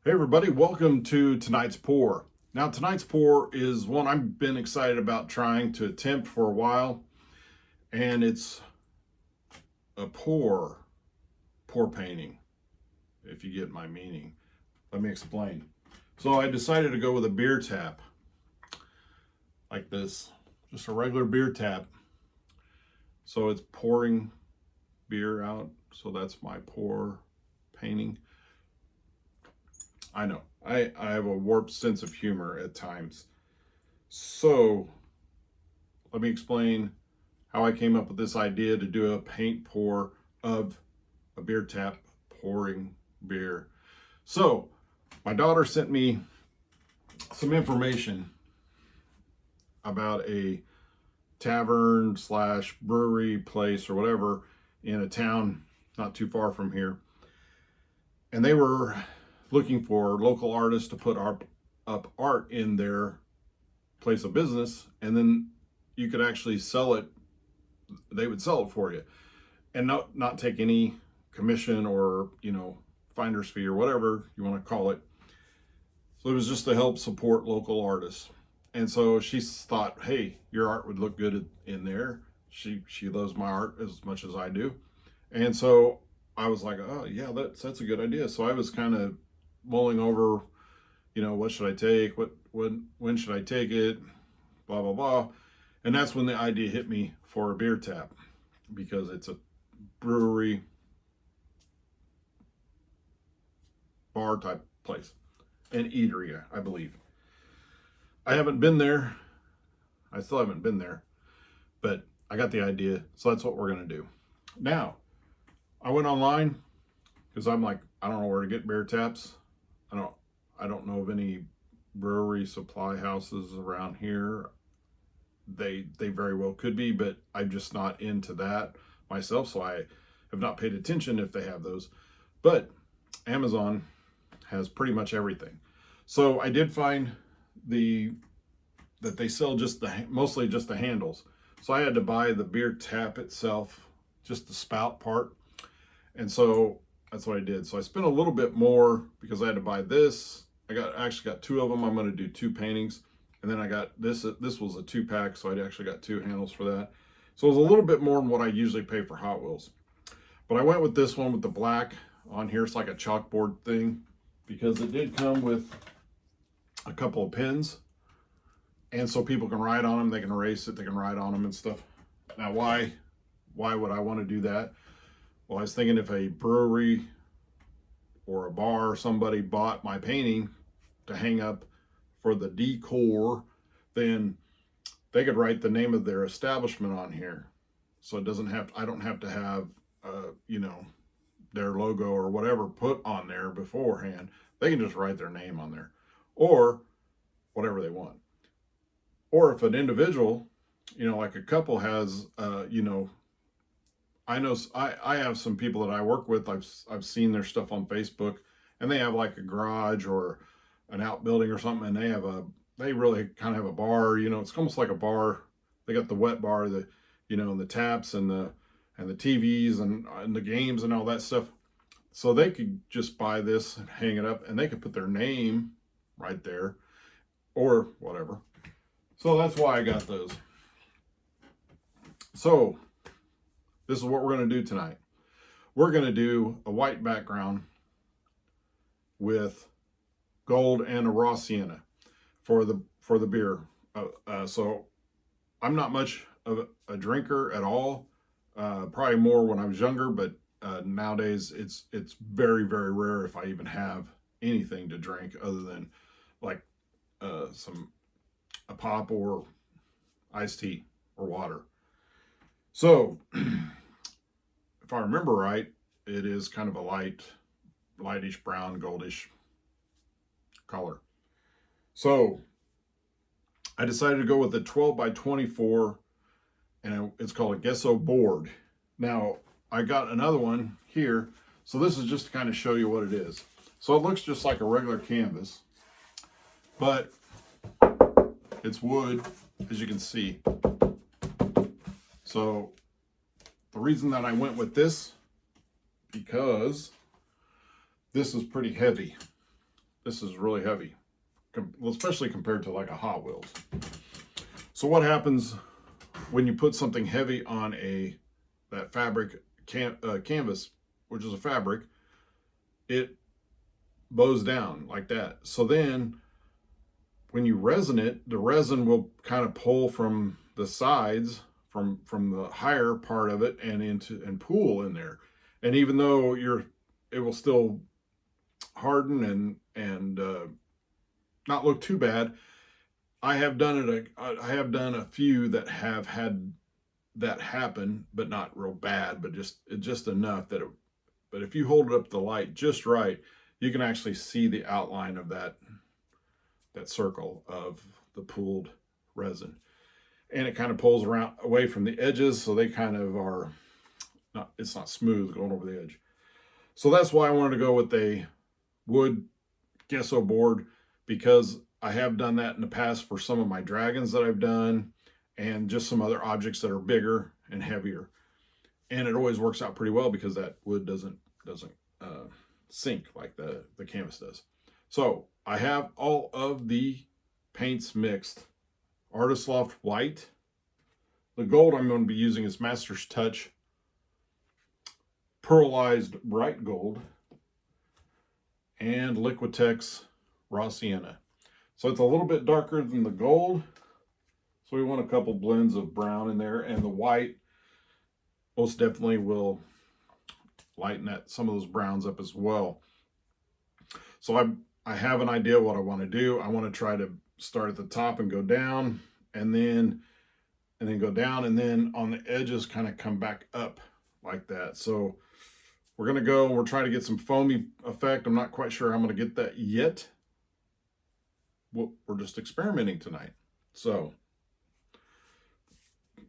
Hey everybody, welcome to tonight's pour. Now tonight's pour is one I've been excited about trying to attempt for a while, and it's a pour painting, if you get my meaning. Let me explain. So I decided to go with a beer tap, like this, just a regular beer tap. So it's pouring beer out, so that's my pour painting. I know, I have a warped sense of humor at times. So let me explain how I came up with this idea to do a paint pour of a beer tap pouring beer. So my daughter sent me some information about a tavern slash brewery place or whatever in a town not too far from here. And they were looking for local artists to put up art in their place of business, and then you could actually sell it. They would sell it for you and not take any commission or finder's fee or whatever you want to call it. So it was just to help support local artists. And so she thought, hey, your art would look good in there. She loves my art as much as I do. And so I was like, oh yeah, that's a good idea. So I was kind of mulling over, what should I take? When should I take it? Blah, blah, blah. And that's when the idea hit me for a beer tap, because it's a brewery bar type place, an eatery, I believe. I haven't been there. I still haven't been there, but I got the idea. So that's what we're going to do. Now, I went online because I'm like, I don't know where to get beer taps. I don't know of any brewery supply houses around here. They very well could be, but I'm just not into that myself, so I have not paid attention if they have those. But Amazon has pretty much everything. So I did find that they sell mostly just the handles. So I had to buy the beer tap itself, just the spout part. And so that's what I did. So I spent a little bit more because I had to buy this. I actually got two of them. I'm going to do two paintings. And then I got this was a 2-pack, so I actually got 2 handles for that. So it was a little bit more than what I usually pay for Hot Wheels. But I went with this one with the black on here. It's like a chalkboard thing, because it did come with a couple of pins. And so people can write on them, they can erase it, they can write on them and stuff. Now, why would I want to do that? Well, I was thinking if a brewery or a bar or somebody bought my painting to hang up for the decor, then they could write the name of their establishment on here. So I don't have to have, their logo or whatever put on there beforehand. They can just write their name on there or whatever they want. Or if an individual, like a couple has, I know I have some people that I work with. I've seen their stuff on Facebook, and they have like a garage or an outbuilding or something, and they really kind of have a bar. It's almost like a bar. They got the wet bar, and the taps and the TVs and the games and all that stuff. So they could just buy this and hang it up, and they could put their name right there or whatever. So that's why I got those. So this is what we're going to do tonight. We're going to do a white background with gold and a raw sienna for the beer. So I'm not much of a drinker at all. Probably more when I was younger, but nowadays it's very, very rare if I even have anything to drink other than like a pop or iced tea or water. So if I remember right, it is kind of a lightish brown, goldish color. So I decided to go with a 12 by 24, and it's called a gesso board. Now I got another one here. So this is just to kind of show you what it is. So it looks just like a regular canvas, but it's wood, as you can see. So the reason that I went with this, because this is pretty heavy. this is really heavy, especially compared to like a Hot Wheels. So what happens when you put something heavy on that fabric canvas, which is a fabric, it bows down like that. So then when you resin it, the resin will kind of pull from the sides, from the higher part of it, and pool in there. And even though it will still harden and not look too bad. I have done a few that have had that happen, but not real bad, but just enough that but if you hold it up to the light just right, you can actually see the outline of that circle of the pooled resin. And it kind of pulls around away from the edges, so they kind of are it's not smooth going over the edge. So that's why I wanted to go with a wood gesso board, because I have done that in the past for some of my dragons that I've done, and just some other objects that are bigger and heavier. And it always works out pretty well because that wood doesn't sink like the canvas does. So I have all of the paints mixed. Artist Loft White. The gold I'm going to be using is Master's Touch Pearlized Bright Gold and Liquitex Raw Sienna. So it's a little bit darker than the gold. So we want a couple blends of brown in there, and the white most definitely will lighten some of those browns up as well. So I have an idea what I want to do. I want to try to start at the top and go down, and then go down, and then on the edges kind of come back up like that. So we're trying to get some foamy effect. I'm not quite sure how I'm going to get that yet. We're just experimenting tonight. So,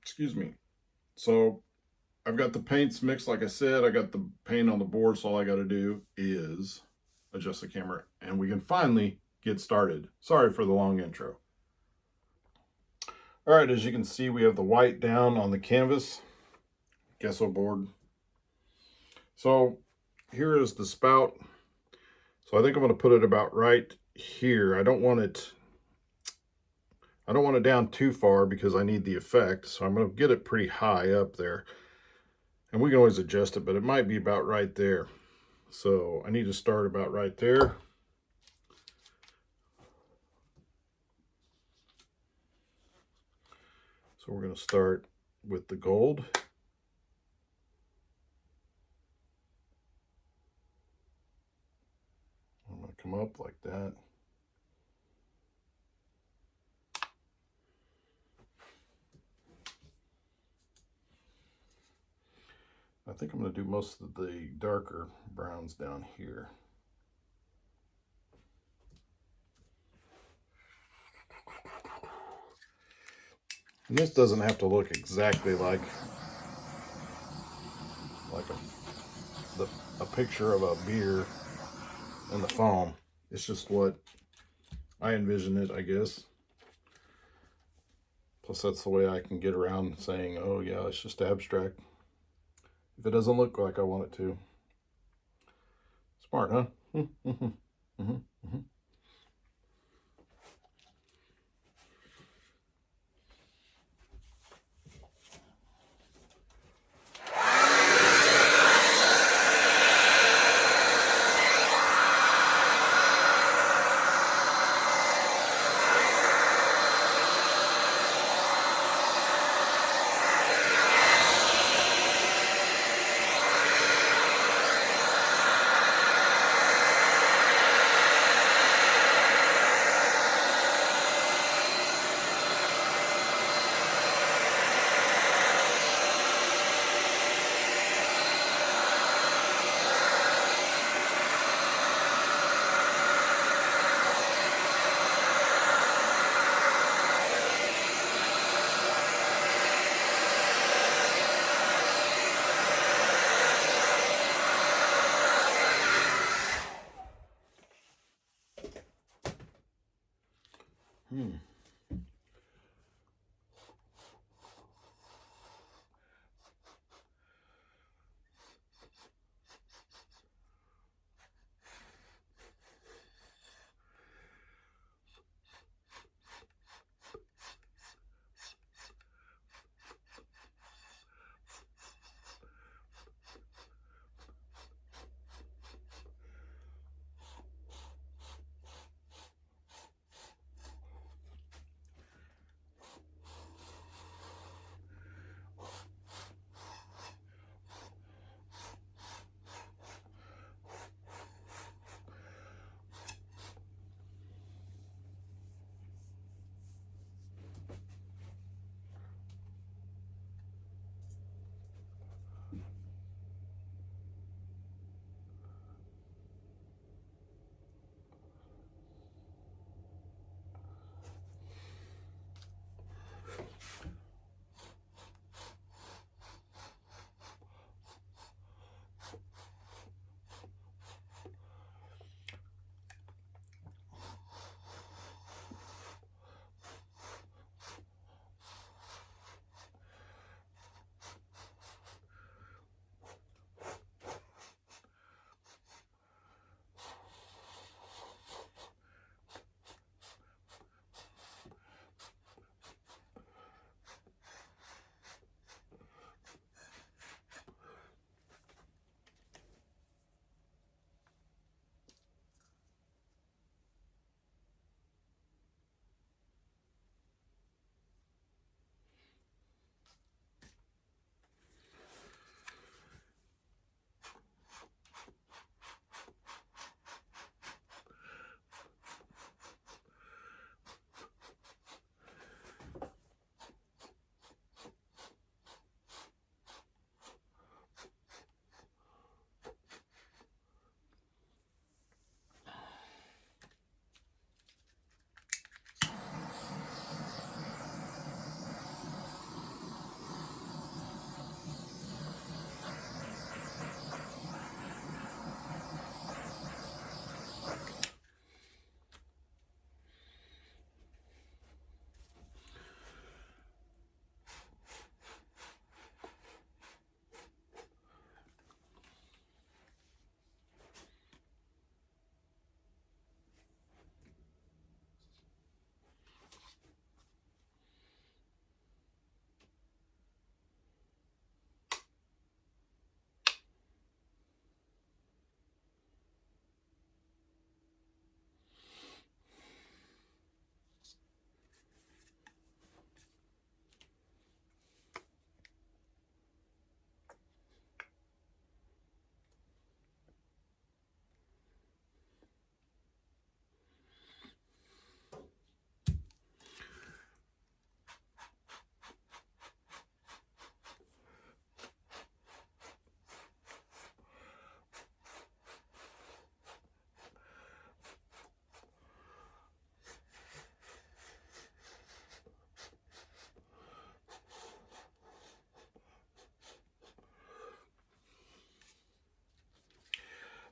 excuse me. So I've got the paints mixed. Like I said, I got the paint on the board. So all I got to do is adjust the camera and we can finally get started. Sorry for the long intro. All right, as you can see, we have the white down on the canvas gesso board. So here is the spout. So I think I'm going to put it about right here. I don't want it down too far because I need the effect. So I'm going to get it pretty high up there. And we can always adjust it, but it might be about right there. So I need to start about right there. So we're going to start with the gold. I'm going to come up like that. I think I'm going to do most of the darker browns down here. And this doesn't have to look exactly like a picture of a beer in the foam. It's just what I envision it, I guess. Plus that's the way I can get around saying, oh yeah, it's just abstract, if it doesn't look like I want it to. Smart, huh?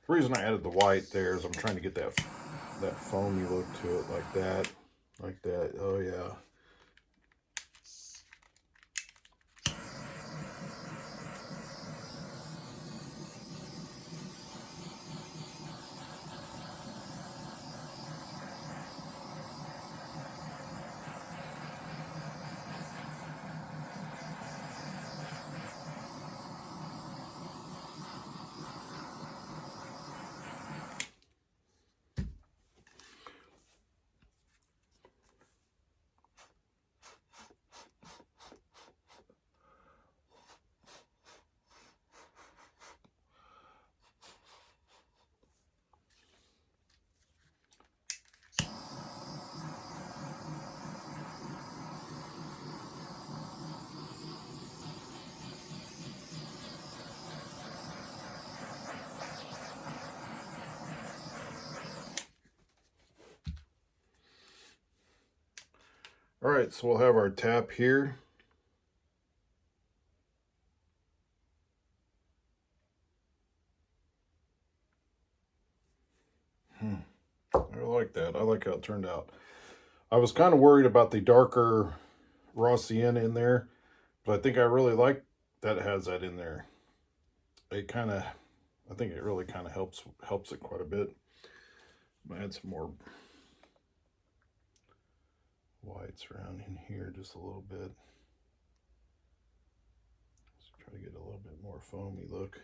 The reason I added the white there is I'm trying to get that foamy look to it, like that. Like that. Oh yeah. All right, so we'll have our tap here. I like that. I like how it turned out. I was kind of worried about the darker raw sienna in there, but I think I really like that it has that in there. It kind of, I think it really kind of helps it quite a bit. I'm gonna add some more whites around in here just a little bit. Just try to get a little bit more foamy look.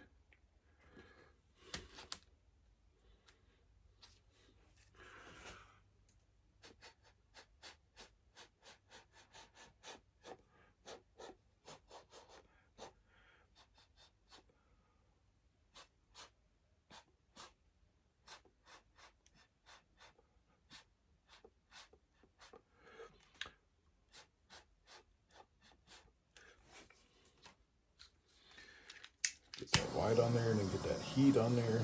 Get that white on there and then get that heat on there.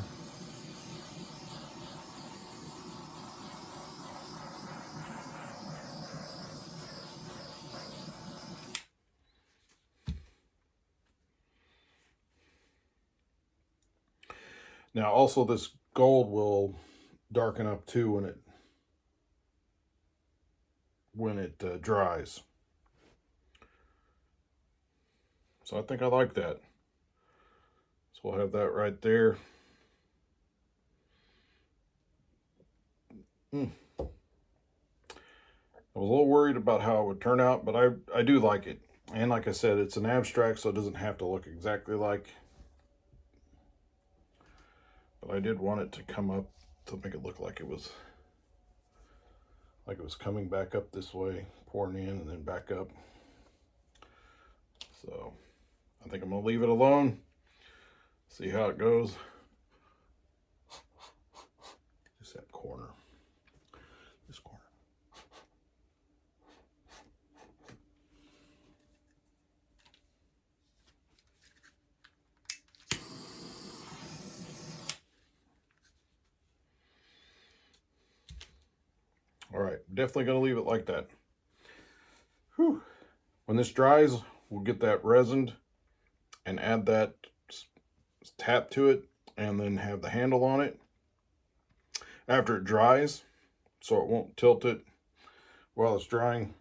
Now also this gold will darken up too when it dries. So I think I like that. So we'll have that right there. I was a little worried about how it would turn out, but I do like it. And like I said, it's an abstract, so it doesn't have to look exactly like. But I did want it to come up to make it look like it was coming back up this way, pouring in and then back up. So I think I'm gonna leave it alone. See how it goes. Just that corner. This corner. All right, definitely gonna leave it like that. Whew. When this dries, we'll get that resined and add that tap to it and then have the handle on it after it dries so it won't tilt it while it's drying,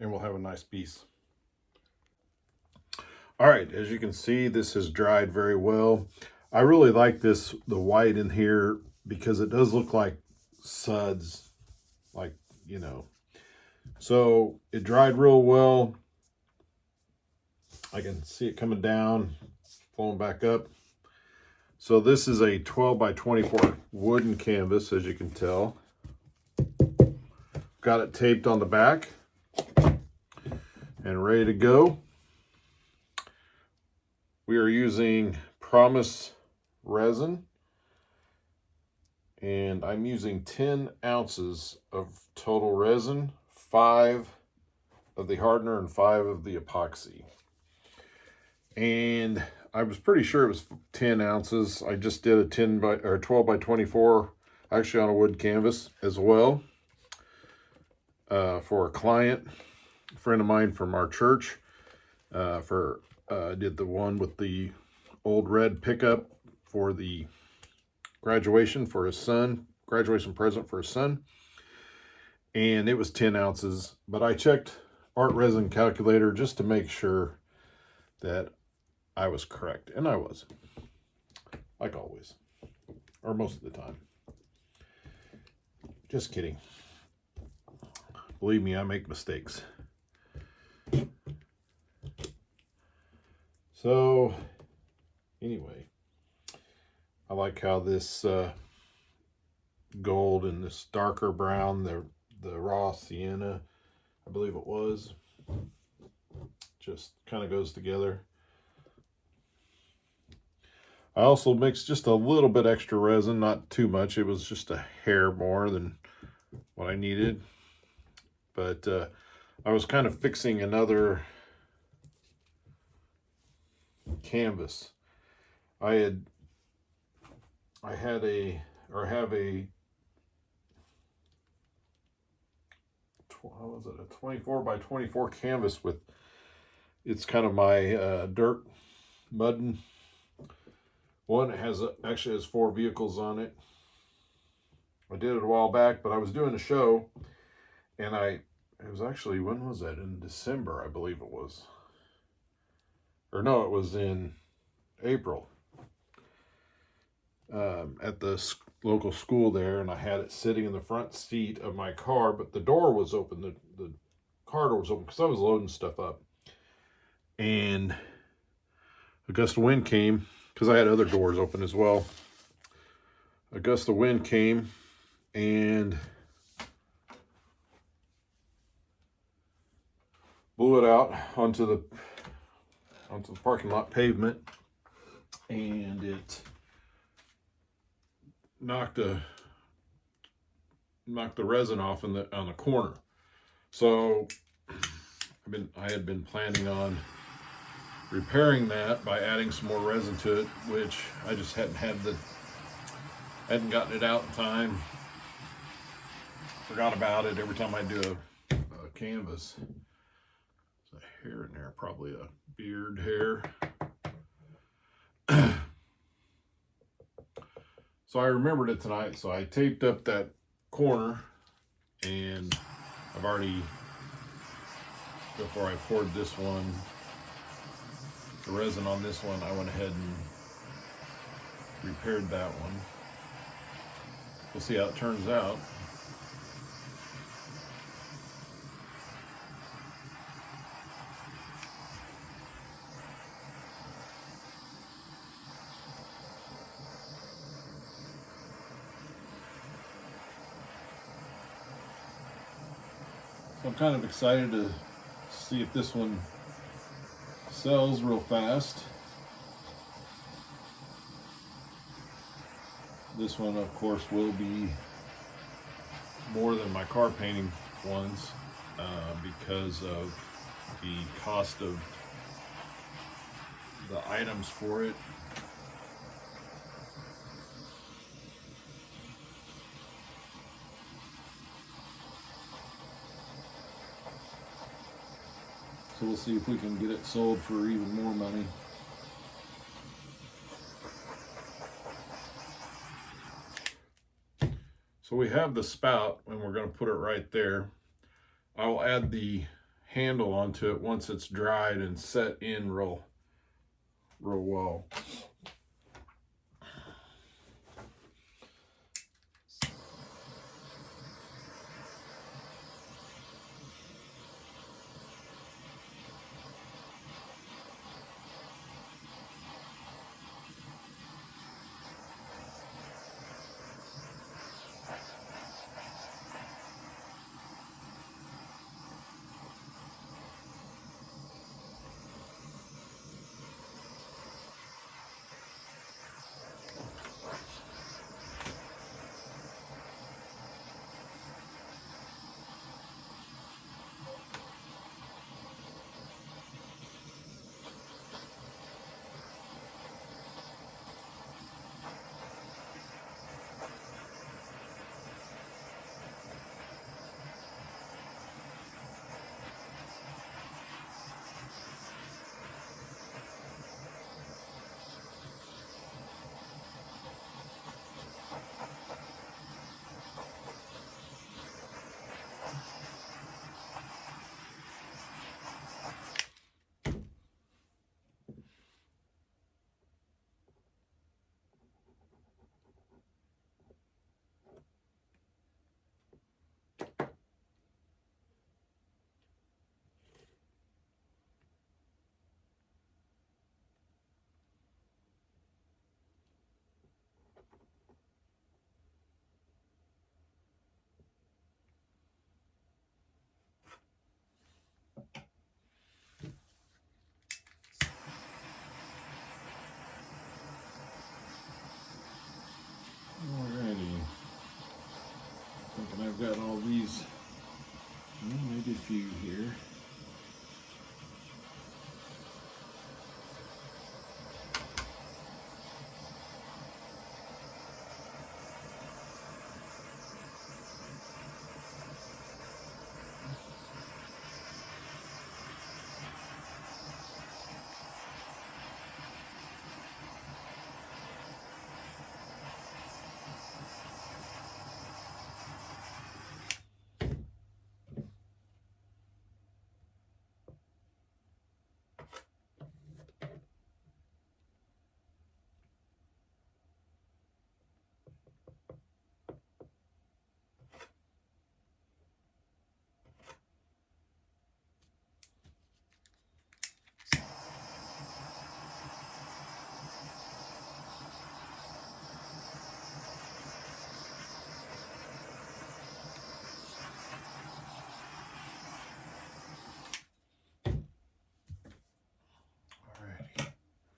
and we'll have a nice piece. All right, as you can see, this has dried very well. I really like the white in here because it does look like suds, like, you know. So it dried real well. I can see it coming down, flowing back up. So this is a 12 by 24 wooden canvas, as you can tell. Got it taped on the back and ready to go. We are using Promise resin, and I'm using 10 ounces of total resin, 5 of the hardener and 5 of the epoxy. And I was pretty sure it was 10 ounces. I just did a 12 by 24, actually on a wood canvas as well, for a client, a friend of mine from our church. I did the one with the old red pickup for the graduation for his son, graduation present for his son. And it was 10 ounces, but I checked art resin calculator just to make sure that I was correct. And I was, like always, or most of the time. Just kidding. Believe me, I make mistakes. So, anyway, I like how this gold and this darker brown, the raw sienna, I believe it was, just kind of goes together. I also mixed just a little bit extra resin, not too much. It was just a hair more than what I needed. But I was kind of fixing another canvas. I have a 24 by 24 canvas with, it's kind of my dirt mud one. It actually has 4 vehicles on it. I did it a while back, but I was doing a show, and it was actually, when was that? In December, I believe it was. Or no, it was in April. At the local school there, and I had it sitting in the front seat of my car, but the door was open. The car door was open because I was loading stuff up. And a gust of wind came, because I had other doors open as well. A gust of wind came and blew it out onto the parking lot pavement, and it knocked the resin off on the corner. So I had been planning on repairing that by adding some more resin to it, which I just hadn't gotten it out in time. Forgot about it. Every time I do a canvas, there's a hair in there, probably a beard hair. So I remembered it tonight, so I taped up that corner, and I've already, before I poured this one, the resin on this one, I went ahead and repaired that one. We'll see how it turns out. I'm kind of excited to see if this one sells real fast. This one, of course, will be more than my car painting ones because of the cost of the items for it. So we'll see if we can get it sold for even more money. So we have the spout, and we're going to put it right there. I will add the handle onto it once it's dried and set in real well. Thinking I've got all these, well, maybe a few here.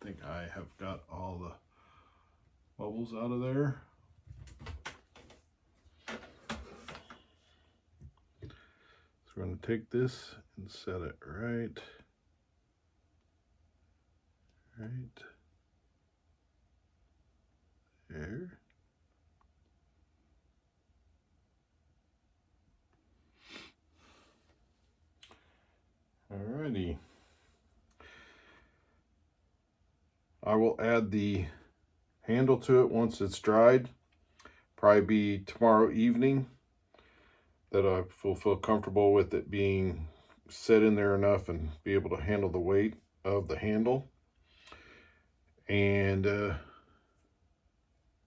I think I have got all the bubbles out of there. So we're going to take this and set it right there. Alrighty. I will add the handle to it once it's dried. Probably be tomorrow evening that I will feel comfortable with it being set in there enough and be able to handle the weight of the handle. And then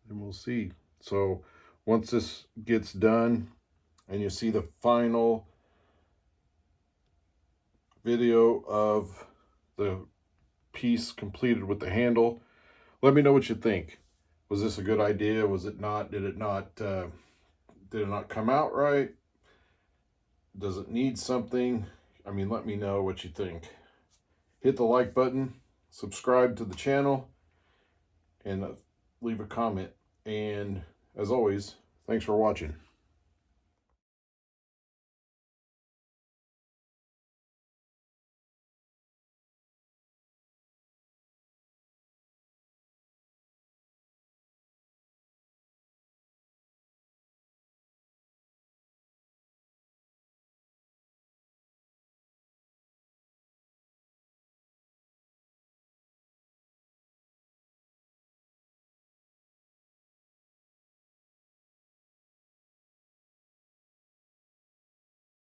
we'll see. So once this gets done and you see the final video of the piece completed with the handle, let me know what you think. Was this a good idea? Was it not? Did it not come out right? Does it need something? I mean, let me know what you think. Hit the like button, subscribe to the channel, and leave a comment. And as always, thanks for watching.